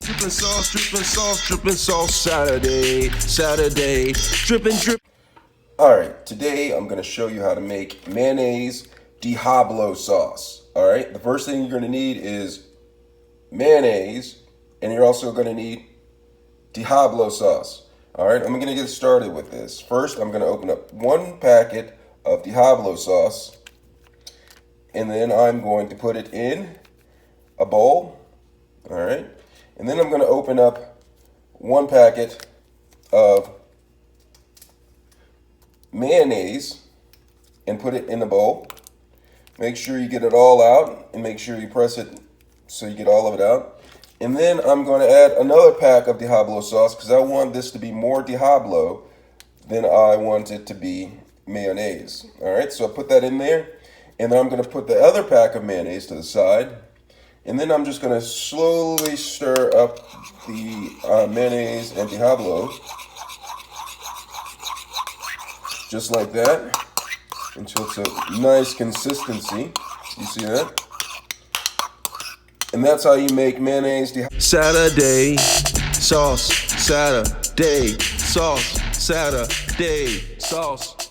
Dripping sauce, dripping sauce, dripping sauce, Saturday, dripping drip. Alright, today I'm going to show you how to make mayonnaise Diablo sauce. Alright, the first thing you're going to need is mayonnaise, and you're also going to need Diablo sauce. Alright, I'm going to get started with this. First, I'm going to open up one packet of Diablo sauce, and then I'm going to put it in a bowl. Alright. And then I'm going to open up one packet of mayonnaise and put it in the bowl. Make sure you get it all out and make sure you press it so you get all of it out. And then I'm going to add another pack of Diablo sauce because I want this to be more Diablo than I want it to be mayonnaise. Alright, so I put that in there. And then I'm going to put the other pack of mayonnaise to the side. And then I'm just going to slowly stir up the mayonnaise and Diablo, just like that, until it's a nice consistency. You see that? And that's how you make mayonnaise Diablo. Saturday sauce, Saturday sauce, Saturday sauce.